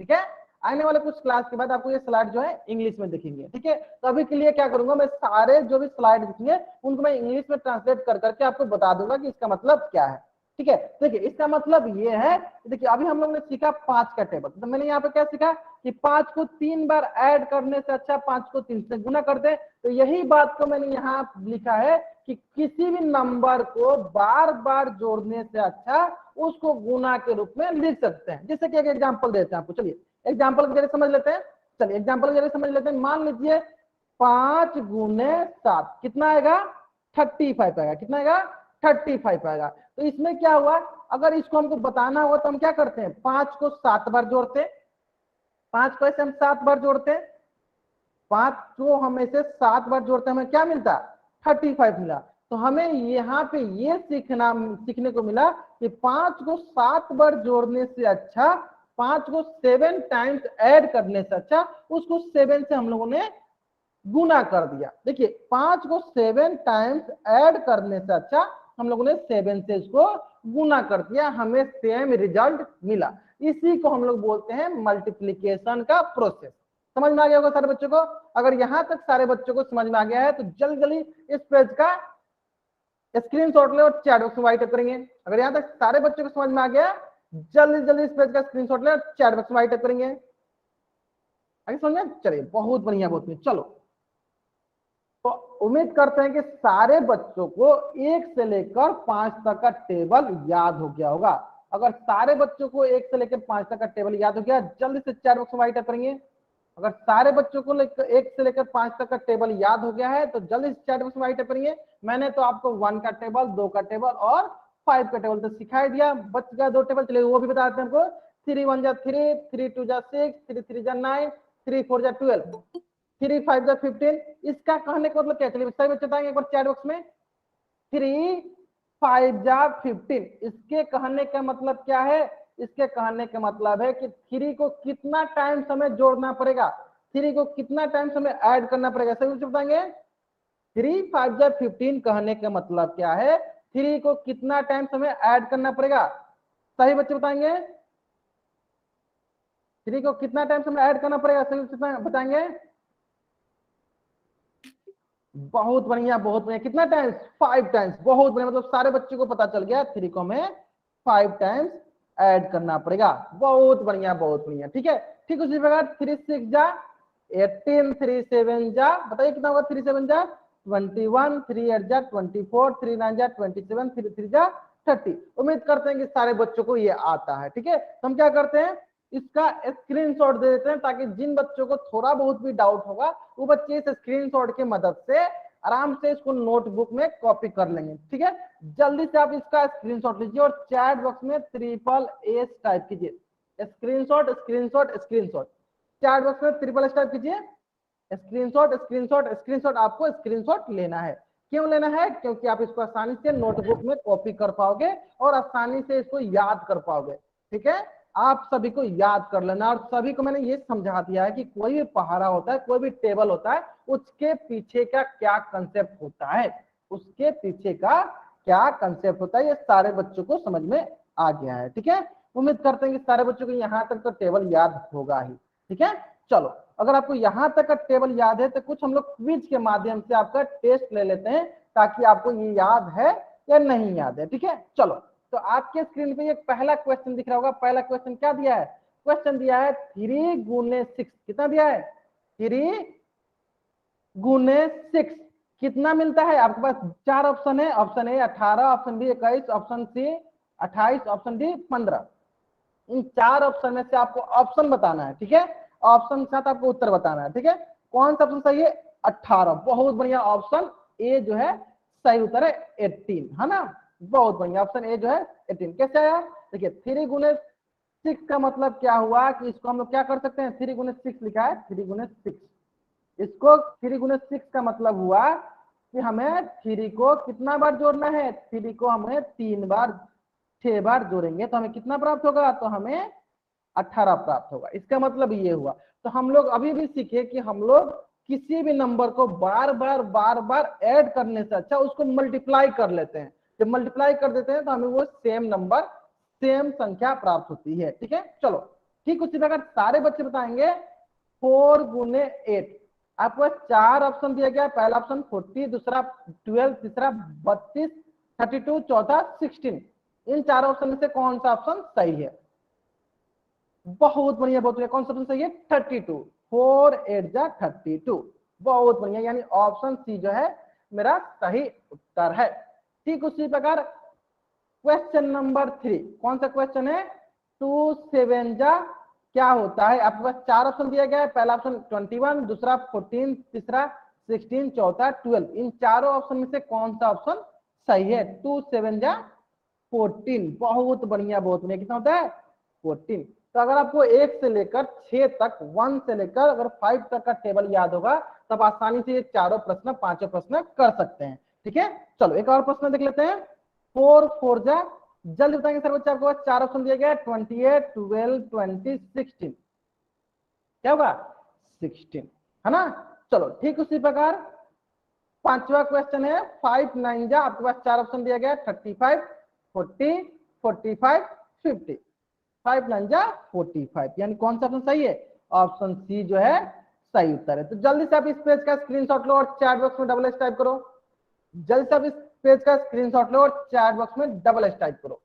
ठीक है। आने वाले कुछ क्लास के बाद आपको ये स्लाइड जो है इंग्लिश में दिखेंगे, ठीक है। तो अभी के लिए क्या करूंगा, मैं सारे जो भी स्लाइड दिखेंगे उनको मैं इंग्लिश में ट्रांसलेट कर करके आपको बता दूंगा कि इसका मतलब क्या है, ठीक है। देखिए इसका मतलब ये है, देखिए अभी हम लोग ने सीखा 5 का टेबल, तो मैंने यहाँ पे क्या सीखा कि 5 को 3 बार ऐड करने से अच्छा 5 को 3 से गुना कर दे। तो यही बात को मैंने यहाँ लिखा है कि किसी भी नंबर को बार बार जोड़ने से अच्छा उसको गुना के रूप में लिख सकते हैं। जैसे कि एक एग्जाम्पल देते हैं आपको, चलिए एग्जाम्पल के जरिए समझ लेते हैं। चलिए एग्जाम्पल के जरिए समझ लेते हैं। मान लीजिए 5 × 7 कितना आएगा, 35 आएगा। कितना आएगा, 35 आएगा। तो इसमें क्या हुआ, अगर इसको हमको बताना हुआ तो हम क्या करते हैं, 5 को 7 बार जोड़ते हैं। 5 को ऐसे हम 7 बार जोड़ते हैं, 5 को हम ऐसे 7 बार जोड़ते हैं, हमें क्या मिलता, 35 मिला। तो हमें यहाँ पे ये सीखने को मिला कि 5 को 7 बार जोड़ने से अच्छा 5 को 7 टाइम्स ऐड करने से अच्छा उसको 7 से हम लोगों ने गुना कर दिया। देखिए 5 को 7 टाइम्स ऐड करने से अच्छा हम लोगों ने 7 से इसको गुना कर दिया, हमें सेम रिजल्ट मिला। इसी को हम लोग बोलते हैं मल्टीप्लिकेशन का प्रोसेस। समझ में आ गया होगा सारे बच्चों को। अगर यहां तक सारे बच्चों को समझ में आ गया है तो जल्दी जल्दी इस पेज का स्क्रीनशॉट ले और चैट बॉक्स में राइट करेंगे। अगर यहां तक सारे बच्चों को समझ में आ गया जल्दी जल्दी इस पेज का स्क्रीनशॉट ले और चैट बॉक्स में राइट करेंगे। आगे समझ में, चलिए बहुत बढ़िया बहुत बढ़िया। चलो तो उम्मीद करते हैं कि सारे बच्चों को 1 से लेकर 5 तक का टेबल याद हो गया होगा। अगर सारे बच्चों को 1 से लेकर 5 तक का टेबल याद हो गया जल्दी से चैट बॉक्स में राइट करेंगे। अगर सारे बच्चों को 1 से लेकर 5 तक का टेबल याद हो गया है तो जल्दी से चैट बॉक्स में राइट करेंगे। मैंने तो आपको 1 का टेबल, 2 का टेबल और 5 का टेबल तो सिखाई दिया। बच गया 2 टेबल, चलिए वो भी बताते हैं हमको। 3 × 1 = 3, 3 × 2 = 6, 3 × 3 = 9, 3 4 जा 12, 3 5 जा 15। इसका कहने का मतलब क्या, चलिए सही बच्चे बताएंगे एक बार चैट बॉक्स में। 3 5 जा 15, इसके कहने का मतलब क्या है? इसके कहने का मतलब है कि 3 को कितना टाइम समय जोड़ना पड़ेगा, 3 को कितना टाइम समय ऐड करना पड़ेगा, सही बच्चे बताएंगे। 3 5 जा 15 कहने का मतलब क्या है, 3 को कितना टाइम समय ऐड करना पड़ेगा, सही बच्चे बताएंगे। 3 को कितना टाइम समय ऐड करना पड़ेगा, सही बच्चे बताएंगे। बहुत बढ़िया, कितना टाइम्स? 5 टाइम्स, बहुत बढ़िया, मतलब सारे बच्चों को पता चल गया 3 को हमें 5 टाइम्स ऐड करना पड़ेगा। बहुत बढ़िया, ठीक है। ठीक उसी प्रकार 3 6 जा 18, 3 7 जा, बताइए कितना होगा? 3 7 जा 21, 3 8 जा 24, 3 9 जा 27, 3 3 जा 30। उम्मीद करते हैं कि सारे बच्चों को ये आता है, ठीक है। तो हम क्या करते हैं, इसका स्क्रीनशॉट दे देते हैं ताकि जिन बच्चों को थोड़ा बहुत भी डाउट होगा वो बच्चे इस स्क्रीनशॉट की मदद से आराम से इसको नोटबुक में कॉपी कर लेंगे, ठीक है। जल्दी से आप इसका स्क्रीनशॉट लीजिए और चैट बॉक्स में SSS टाइप कीजिए। Screenshot screenshot screenshot, chat box में SSS टाइप कीजिए। स्क्रीनशॉट स्क्रीनशॉट स्क्रीनशॉट, आपको स्क्रीनशॉट लेना है। क्यों लेना है? क्योंकि आप इसको आसानी से नोटबुक में कॉपी कर पाओगे और आसानी से इसको याद कर पाओगे, ठीक है। आप सभी को याद कर लेना, और सभी को मैंने ये समझा दिया है कि कोई भी पहाड़ा होता है, कोई भी टेबल होता है, उसके पीछे का क्या कंसेप्ट होता है, उसके पीछे का क्या कंसेप्ट होता है, ये सारे बच्चों को समझ में आ गया है, ठीक है। उम्मीद करते हैं कि सारे बच्चों को यहाँ तक तो टेबल याद होगा ही, ठीक है। चलो, अगर आपको यहाँ तक का टेबल याद है तो कुछ हम लोग क्विज के माध्यम से आपका टेस्ट ले लेते हैं ताकि आपको ये याद है या नहीं याद है, ठीक है। चलो, तो आपके स्क्रीन पे एक पहला क्वेश्चन दिख रहा होगा। पहला क्वेश्चन क्या दिया है? क्वेश्चन दिया है 3 गुने 6, कितना दिया है? 3 गुने 6 कितना मिलता है? आपके पास 4 ऑप्शन है। Option A 18, option B 21, option C 28, option D 15। इन 4 ऑप्शन में से आपको ऑप्शन बताना है, ठीक है। ऑप्शन के साथ आपको उत्तर बताना है, ठीक है। कौन सा ऑप्शन सही है? 18, बहुत बढ़िया, ऑप्शन ए जो है सही उत्तर है 18, है ना। बहुत बढ़िया, ऑप्शन ए जो है 18। कैसे आया? देखिए 3 गुने 6 का मतलब क्या हुआ कि इसको हम लोग क्या कर सकते हैं, 3 गुने 6 लिखा है, 3 गुने 6, इसको 3 गुने 6 का मतलब हुआ कि हमें 3 को कितना बार जोड़ना है, 3 को हमें 3 बार 6 बार जोड़ेंगे तो हमें कितना प्राप्त होगा? तो हमें 18 प्राप्त होगा। इसका मतलब ये हुआ। तो हम लोग अभी भी सीखे कि हम लोग किसी भी नंबर को बार बार ऐड करने से अच्छा उसको मल्टीप्लाई कर लेते हैं। जब मल्टीप्लाई कर देते हैं तो हमें वो सेम नंबर, सेम संख्या प्राप्त होती है, ठीक है। चलो, ठीक उसी प्रकार सारे बच्चे बताएंगे 4 गुने 8। आपको 4 ऑप्शन दिया गया। पहला ऑप्शन 40, दूसरा 12, तीसरा 32, 32, चौथा 16। इन 4 ऑप्शन में से कौन सा ऑप्शन सही है? बहुत बढ़िया, बहुत बढ़िया, कौन सा ऑप्शन सही है? 32, 4 8 जा 32, बहुत बढ़िया, यानी ऑप्शन सी जो है मेरा सही उत्तर है। ठीक उसी प्रकार क्वेश्चन नंबर 3, कौन सा क्वेश्चन है? 2 7 जा क्या होता है? आपके पास 4 ऑप्शन दिया गया है। पहला ऑप्शन 21, दूसरा 14, तीसरा 16, चौथा 12। इन चारों ऑप्शन में से कौन सा ऑप्शन सही है? 2 7 जा 14, बहुत बढ़िया, बहुत बढ़िया, कितना होता है? 14। तो अगर आपको 1 से लेकर 6 तक, 1 से लेकर अगर 5 तक का टेबल याद होगा तब आसानी से ये चारों प्रश्न, पांचों प्रश्न कर सकते हैं, ठीक है। चलो एक और प्रश्न देख लेते हैं। 4 4 जा, जल्दी बताएंगे सर बच्चे। आपको 4 ऑप्शन दिया गया है, 28, 12, 20, 16। क्या होगा? 16, है ना। चलो ठीक उसी प्रकार पांचवा क्वेश्चन है 5 9 जा, आपके पास 4 ऑप्शन दिया गया है, 35, 40, 45, 50। 5 9 जा 45, यानी कौन सा ऑप्शन सही है? ऑप्शन सी जो है सही उत्तर है। तो जल्दी से आप इस पेज का स्क्रीनशॉट लो और चैट बॉक्स में डबल एस टाइप करो। जल्दी से आप इस पेज का स्क्रीनशॉट लो और चैट बॉक्स में डबल एस टाइप करो।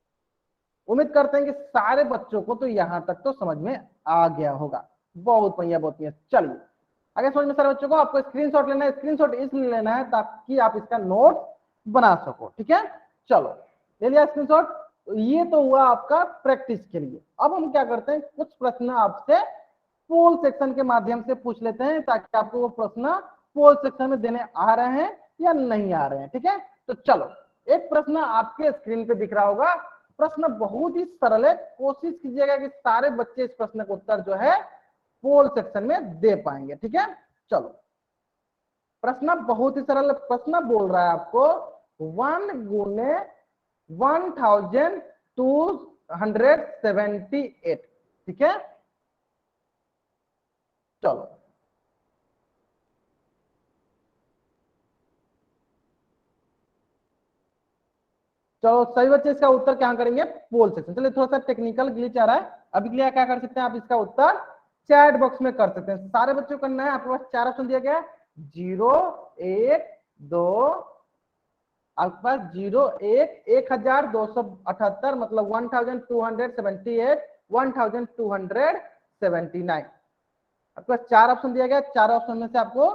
उम्मीद करते हैं कि सारे बच्चों को तो यहां तक तो समझ में आ गया होगा। बहुत बढ़िया, बहुत बढ़िया। चलिए आगे समझ में सारे बच्चों को। आपको स्क्रीनशॉट लेना है, स्क्रीनशॉट इसलिए लेना है ताकि आप इसका नोट बना सको, ठीक है। चलो ले लिया स्क्रीनशॉट। ये तो हुआ आपका प्रैक्टिस के लिए। अब हम क्या करते हैं, कुछ प्रश्न आपसे पोल सेक्शन के माध्यम से पूछ लेते हैं ताकि आपको वो प्रश्न पोल सेक्शन में देने आ रहे हैं या नहीं आ रहे हैं, ठीक है। तो चलो एक प्रश्न आपके स्क्रीन पे दिख रहा होगा। प्रश्न बहुत ही सरल है, कोशिश कीजिएगा कि सारे बच्चे इस प्रश्न का उत्तर जो है पोल सेक्शन में दे पाएंगे। ठीक है, चलो प्रश्न बहुत ही सरल प्रश्न बोल रहा है आपको 1 गुने 1278। ठीक है, चलो चलो सही बच्चे इसका उत्तर क्या करेंगे, पोल सेक्शन। चलिए थोड़ा सा टेक्निकल ग्लिच आ रहा है, अभी के लिए क्या कर सकते हैं आप, इसका उत्तर चैट बॉक्स में कर सकते हैं। सारे बच्चों को करना है, आपके पास 4 ऑप्शन दिया गया है 0 1 2, आपके पास 0 1 1278 मतलब 1278 1279। आपके पास 4 ऑप्शन दिया गया, 4 ऑप्शन में से आपको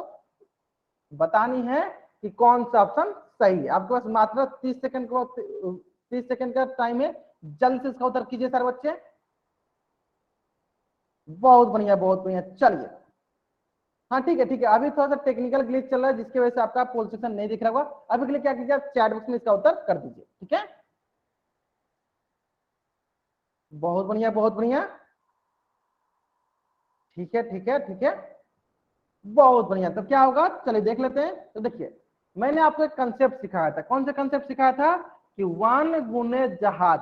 बतानी है कि कौन सा ऑप्शन सही है। आपके पास मात्र 30 सेकंड का टाइम है, जल्द से इसका उत्तर कीजिए सारे बच्चे। बहुत बढ़िया बहुत बढ़िया, चलिए हाँ ठीक है ठीक है, अभी थोड़ा सा टेक्निकल ग्लिच चल रहा है जिसकी वजह से आपका पोल सेक्शन नहीं दिख रहा होगा। अभी के लिए क्या कीजिए, आप चैट बॉक्स में इसका उत्तर कर दीजिए। ठीक है, बहुत बढ़िया बहुत बढ़िया, ठीक है ठीक है ठीक है, बहुत बढ़िया। तो क्या होगा, चलिए देख लेते हैं। तो देखिए मैंने आपको एक कंसेप्ट सिखाया था, कौन सा कंसेप्ट सिखाया था कि 1 गुने जहाज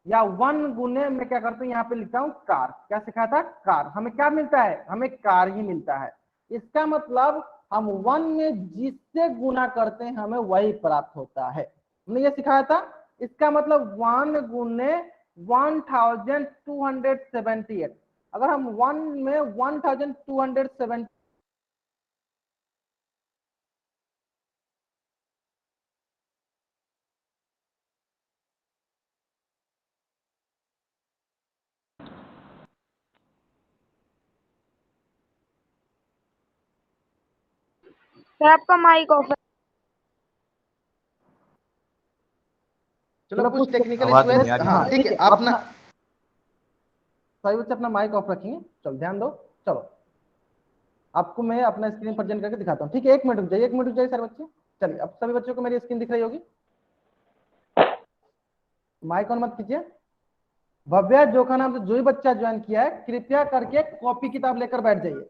या 1 गुने मैं क्या करता हूं यहाँ पे लिखता हूं कार। क्या सिखाया था, कार। हमें क्या मिलता है, हमें कार ही मिलता है। इसका मतलब हम 1 में जिससे गुना करते हैं हमें वही प्राप्त होता है, हमने ये सिखाया था। इसका मतलब 1 गुने 1278, अगर हम 1 में 1270 सर आपका माइक ऑफ है। चलो कुछ टेक्निकल आवाज इशू नहीं आ है, रही। हाँ ठीक है, अपना सही बच्चे अपना माइक ऑफ रखेंगे। चलो ध्यान दो, चलो आपको मैं अपना स्क्रीन प्रेजेंट करके दिखाता हूँ। ठीक है, 1 मिनट रुक जाइए, 1 मिनट रुक जाइए सारे बच्चे। चलिए अब सभी बच्चों को मेरी स्क्रीन दिख रही होगी, माइक ऑन मत कीजिए। भव्या जोखा नाम से जो भी बच्चा ज्वाइन किया है कृपया करके कॉपी किताब लेकर बैठ जाइए।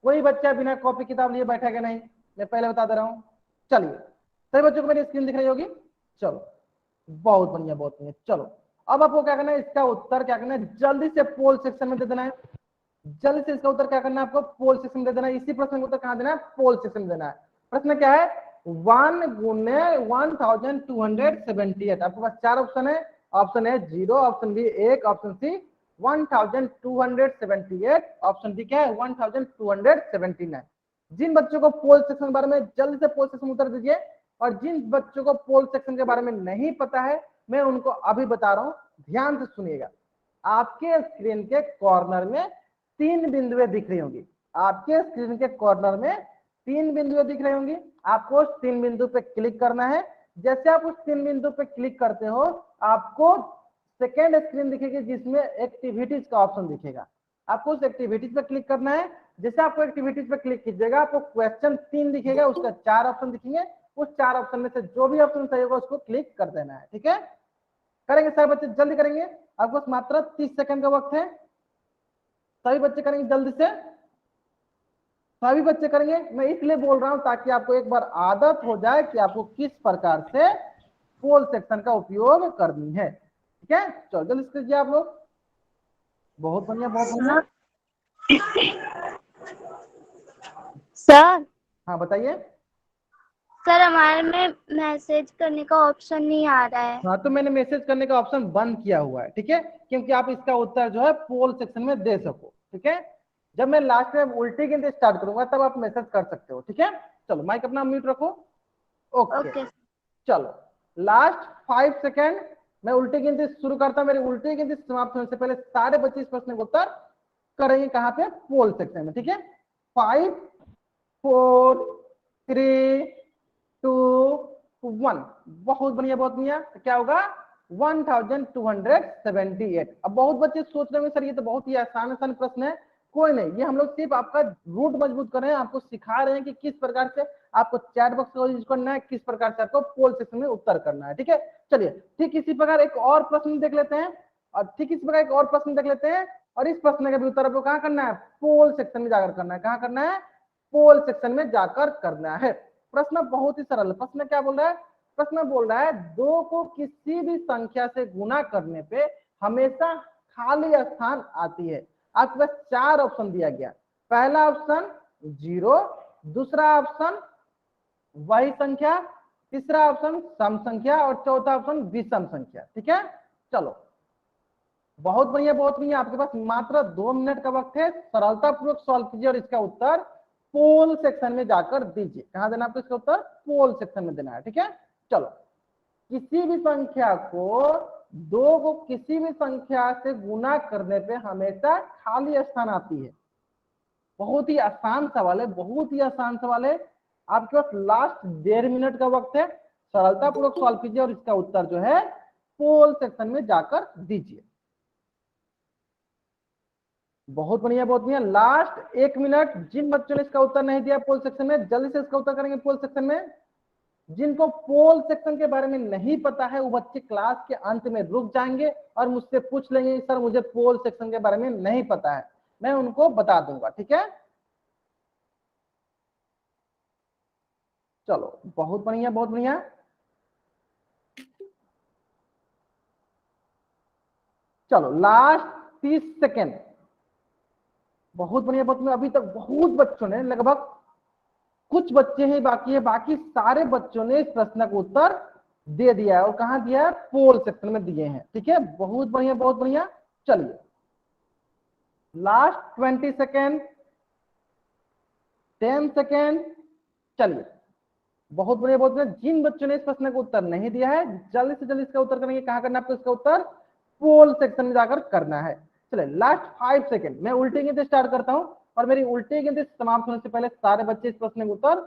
कोई बच्चा बिना कॉपी किताब लिए बैठेगा नहीं, मैं पहले बता दे रहा हूँ। चलिए सभी बच्चों को मेरी स्क्रीन दिख रही होगी, चलो बहुत बढ़िया बहुत बढ़िया। चलो अब आपको क्या करना है, इसका उत्तर क्या करना है, जल्दी से पोल सेक्शन में दे देना है। जल्दी से इसका उत्तर क्या करना है आपको, पोल सेक्शन में दे देना है। इसी प्रश्न का उत्तर कहां देना है, पोल सेक्शन में देना है। प्रश्न क्या है, 1 गुने 1278। आपके पास 4 ऑप्शन है, ऑप्शन है 0, option B 1, option C 1278, option D क्या है 1279। जिन बच्चों को पोल सेक्शन के बारे में जल्दी से पोल सेक्शन उत्तर दीजिए, और जिन बच्चों को पोल सेक्शन के बारे में नहीं पता है मैं उनको अभी बता रहा हूं, ध्यान से सुनिएगा। आपके स्क्रीन के कॉर्नर में 3 बिंदुएं दिख रही होंगी, आपके स्क्रीन के कॉर्नर में 3 बिंदुएं दिख रही होंगी। आपको उस 3 बिंदु पे क्लिक करना है। जैसे आप उस 3 बिंदु पे क्लिक करते हो आपको सेकेंड स्क्रीन दिखेगी जिसमें एक्टिविटीज का ऑप्शन दिखेगा। आपको उस एक्टिविटीज पे क्लिक करना है। जैसे आपको एक्टिविटीज पे क्लिक कीजिएगा आपको क्वेश्चन 3 दिखेगा, उसका 4 ऑप्शन दिखेंगे। उस 4 ऑप्शन में से जो भी ऑप्शन सही होगा उसको क्लिक कर देना है। ठीक है, करेंगे सारे बच्चे, जल्दी करेंगे, आपको मात्र 30 सेकंड का वक्त है। सभी बच्चे करेंगे जल्दी से, सभी बच्चे करेंगे। मैं इसलिए बोल रहा हूं ताकि आपको एक बार आदत हो जाए कि आपको किस प्रकार से पोल सेक्शन का उपयोग करनी है। ठीक है, चलो जल्दी कीजिए आप लोग, बहुत बढ़िया बहुत बढ़िया। सर हाँ बताइए। सर हमारे में मैसेज करने का ऑप्शन नहीं आ रहा है। हाँ तो मैंने मैसेज करने का ऑप्शन बंद किया हुआ है, ठीक है, क्योंकि आप इसका उत्तर जो है पोल सेक्शन में दे सको। ठीक है, जब मैं लास्ट में उल्टी गिनती स्टार्ट करूंगा तब आप मैसेज कर सकते हो। ठीक है, चलो माइक अपना म्यूट रखो। ओके चलो लास्ट 5 सेकेंड मैं उल्टी गिनती शुरू करता हूं। मेरी उल्टी गिनती समाप्त होने से पहले सारे बच्चे इस प्रश्न का उत्तर करेंगे कहां पे, पोल सेक्शन में। ठीक है, 5 4 3 2 1, बहुत बढ़िया बहुत बढ़िया। तो क्या होगा 1278। अब बहुत बच्चे सोच रहे हैं सर ये तो बहुत ही आसान आसान प्रश्न है। कोई नहीं, ये हम लोग सिर्फ आपका रूट मजबूत कर रहे हैं, आपको सिखा रहे हैं कि किस प्रकार से आपको चैट बॉक्स का यूज करना है, किस प्रकार से आपको पोल सेक्शन में उत्तर करना है। ठीक है, चलिए ठीक इसी प्रकार एक और प्रश्न देख लेते हैं, और ठीक इसी प्रकार एक और प्रश्न देख लेते हैं। और इस प्रश्न का भी उत्तर आपको कहाँ करना है, पोल सेक्शन में जाकर करना है। कहाँ करना है, पोल सेक्शन में जाकर करना है। प्रश्न बहुत ही सरल है। प्रश्न क्या बोल रहा है, प्रश्न बोल रहा है 2 को किसी भी संख्या से गुना करने पे हमेशा खाली स्थान आती है। आपके पास 4 ऑप्शन दिया गया। पहला ऑप्शन 0, दूसरा ऑप्शन वही संख्या, तीसरा ऑप्शन सम संख्या और चौथा ऑप्शन विषम संख्या। ठीक है, चलो बहुत बढ़िया बहुत बढ़िया। आपके पास मात्र 2 मिनट का वक्त है, सरलता पूर्वक सॉल्व कीजिए और इसका उत्तर पोल सेक्शन में जाकर दीजिए। कहां देना आपको इसका उत्तर, पोल सेक्शन में देना है। ठीक है, चलो किसी भी संख्या को 2 को किसी भी संख्या से गुना करने पे हमेशा खाली स्थान आती है। बहुत ही आसान सवाल है, बहुत ही आसान सवाल है। आपके पास लास्ट 1.5 मिनट का वक्त है, सरलता पूर्वक सॉल्व कीजिए और इसका उत्तर जो है पोल सेक्शन में जाकर दीजिए। बहुत बढ़िया बहुत बढ़िया। Last 1 minute. जिन बच्चों ने इसका उत्तर नहीं दिया पोल सेक्शन में, जल्दी से इसका उत्तर करेंगे पोल सेक्शन में। जिनको पोल सेक्शन के बारे में नहीं पता है वो बच्चे क्लास के अंत में रुक जाएंगे और मुझसे पूछ लेंगे सर मुझे पोल सेक्शन के बारे में नहीं पता है, मैं उनको बता दूंगा। ठीक है, चलो बहुत बढ़िया बहुत बढ़िया। चलो लास्ट 30 सेकेंड। बहुत बढ़िया बहुत बढ़िया। अभी तक बहुत बच्चों ने, लगभग कुछ बच्चे ही बाकी है, बाकी सारे बच्चों ने इस प्रश्न का उत्तर दे दिया है और कहां दिया है, पोल सेक्शन में दिए हैं। ठीक है, बहुत बढ़िया बहुत बढ़िया। चलिए लास्ट 20 सेकेंड, 10 सेकेंड। चलिए बहुत बढ़िया बहुत बढ़िया। जिन बच्चों ने इस प्रश्न का उत्तर नहीं दिया है जल्दी से जल्दी इसका उत्तर करेंगे। कहां करना है आपको इसका उत्तर, पोल सेक्शन में जाकर करना है। चलिए लास्ट 5 सेकेंड। मैं उल्टी गिनती स्टार्ट करता हूं और मेरी उल्टी गिनती समाप्त होने से पहले सारे बच्चे इस प्रश्न का उत्तर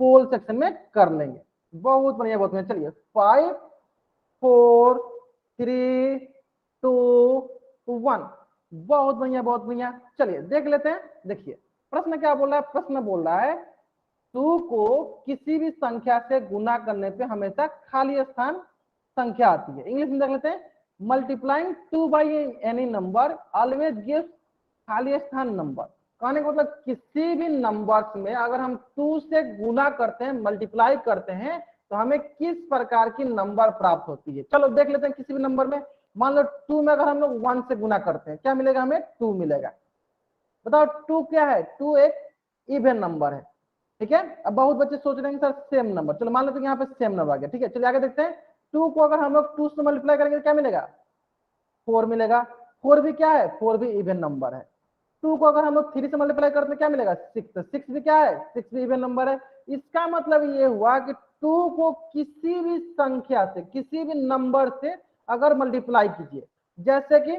पोल सेक्शन में कर लेंगे। बहुत बढ़िया बहुत बढ़िया। चलिए 5 4 3 2 1। बहुत बढ़िया बहुत बढ़िया। चलिए देख लेते हैं। देखिए प्रश्न क्या बोल रहा है, प्रश्न बोल रहा है 2 को किसी भी संख्या से गुना करने पे हमेशा खाली स्थान संख्या आती है। इंग्लिश में देख लेते हैं, multiplying 2 by any number always gives खाली स्थान नंबर। कहने का मतलब किसी भी नंबर्स में अगर हम 2 से गुना करते हैं, मल्टीप्लाई करते हैं तो हमें किस प्रकार की नंबर प्राप्त होती है। चलो देख लेते हैं। किसी भी नंबर में मान लो 2 में अगर हम लोग 1 से गुना करते हैं क्या मिलेगा, हमें 2 मिलेगा। बताओ 2 क्या है, 2 एक इवन नंबर है। ठीक है, अब बहुत बच्चे सोच रहे हैं सर सेम नंबर। चलो मान लेते हैं यहाँ पे सेम नंबर आ गया। ठीक है, चलिए आगे देखते हैं। 2 को अगर हम लोग 2 से मल्टीप्लाई करेंगे तो क्या मिलेगा, 4 मिलेगा। 4 भी क्या है, 4 भी इवन नंबर है। 2 को अगर हम लोग 3 से मल्टीप्लाई करते हैं क्या मिलेगा, 6। 6 भी क्या है, 6 भी इवन नंबर है। इसका मतलब ये हुआ कि 2 को किसी भी संख्या से, किसी भी नंबर से अगर मल्टीप्लाई कीजिए, जैसे कि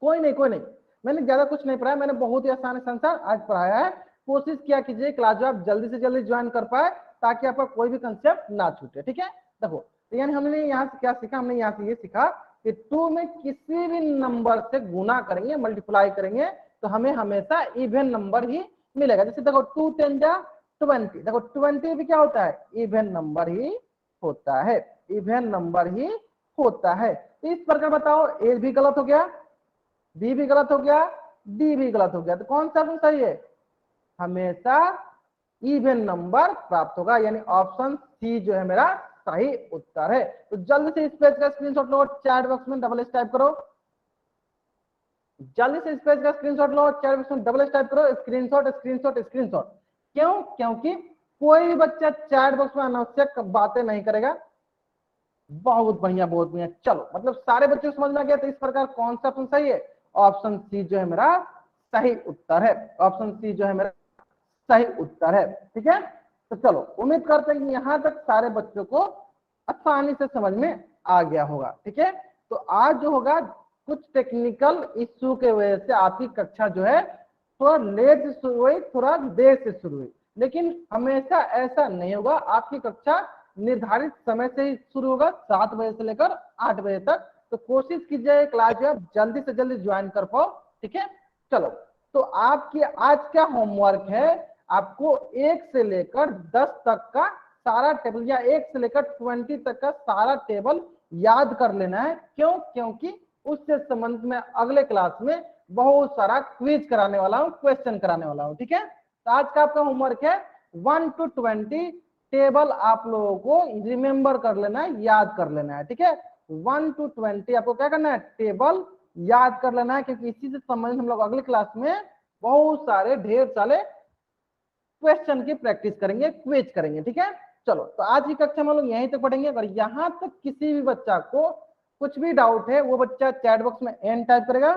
कोई नहीं, मैंने ज्यादा कुछ नहीं पढ़ाया, मैंने बहुत ही आसान संसार आज पढ़ाया है। कोशिश किया कीजिए क्लास जो आप जल्दी से जल्दी ज्वाइन कर पाए ताकि आपका कोई भी कंसेप्ट ना छूटे। ठीक है, देखो तो यानी हमने यहाँ से क्या सीखा, हमने यहाँ से ये सीखा कि 2 में किसी भी नंबर से गुना करेंगे, मल्टीप्लाई करेंगे तो हमें हमेशा इवन नंबर ही मिलेगा। जैसे देखो 2 10 जा 20। देखो 20 भी क्या होता है, इवन नंबर ही होता है, इवन नंबर ही होता है। तो इस प्रकार बताओ, ए भी गलत हो गया, बी भी गलत हो गया, डी भी गलत हो गया, तो कौन सा सही है, हमेशा इवन नंबर प्राप्त होगा, यानी ऑप्शन सी जो है मेरा सही उत्तर है। तो जल्दी से इस पेज का स्क्रीनशॉट लो, चैट बॉक्स में डबल एस टाइप करो। जल्दी से इस पेज का स्क्रीनशॉट लो, चैट बॉक्स में डबल एस टाइप करो, स्क्रीनशॉट स्क्रीनशॉट स्क्रीनशॉट। क्यों, क्योंकि कोई भी बच्चा चैट बॉक्स में अनावश्यक बातें नहीं करेगा। बहुत बढ़िया बहुत बढ़िया। चलो मतलब सारे बच्चों को समझ में आ गया। तो इस प्रकार कौन सा ऑप्शन सही है, ऑप्शन सी जो है मेरा सही उत्तर है, ऑप्शन सी जो है मेरा सही उत्तर है। ठीक है, तो चलो उम्मीद करते हैं कि यहाँ तक सारे बच्चों को आसानी से समझ में आ गया होगा। ठीक है, तो आज जो होगा कुछ टेक्निकल इश्यू के वजह से आपकी कक्षा जो है थोड़ा लेट से शुरू हुई, थोड़ा देर से शुरू हुई, लेकिन हमेशा ऐसा नहीं होगा। आपकी कक्षा निर्धारित समय से ही शुरू होगा, 7 बजे से लेकर 8 बजे तक। तो कोशिश कीजिए क्लास जो है जल्दी से जल्दी ज्वाइन कर पाओ। ठीक है, चलो तो आपकी आज क्या होमवर्क है, आपको 1 से लेकर 10 तक का सारा टेबल या 1 से लेकर 20 तक का सारा टेबल याद कर लेना है। क्यों, क्योंकि उससे संबंधित में अगले क्लास में बहुत सारा क्विज कराने वाला हूँ, क्वेश्चन कराने वाला हूँ। ठीक है, तो आज का आपका होमवर्क है 1 to 20 टेबल आप लोगों को रिमेम्बर कर लेना है, याद कर लेना है। ठीक है, 1 to 20 आपको क्या करना है, टेबल याद कर लेना है, क्योंकि इसी से संबंधित हम लोग अगली क्लास में बहुत सारे ढेर सारे क्वेश्चन की प्रैक्टिस करेंगे, क्विज करेंगे। ठीक है, चलो तो आज की कक्षा में हम लोग यहीं तक पढ़ेंगे। अगर यहाँ तक किसी भी बच्चा को कुछ भी डाउट है, वो बच्चा चैट बॉक्स में एन टाइप करेगा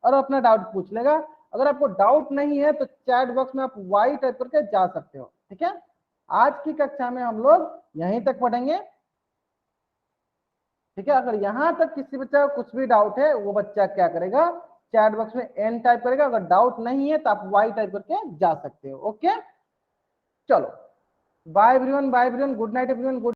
और अपना डाउट पूछ लेगा। अगर आपको डाउट नहीं है तो चैट बॉक्स में आप वाई टाइप करके जा सकते हो। ठीक है, आज की कक्षा में हम लोग यहीं तक पढ़ेंगे। ठीक है, अगर यहाँ तक किसी बच्चा को कुछ भी डाउट है, वो बच्चा क्या करेगा, चैट बॉक्स में एन टाइप करेगा। अगर डाउट नहीं है तो आप वाई टाइप करके जा सकते हो। ओके, चलो bye everyone, bye everyone, good night everyone, good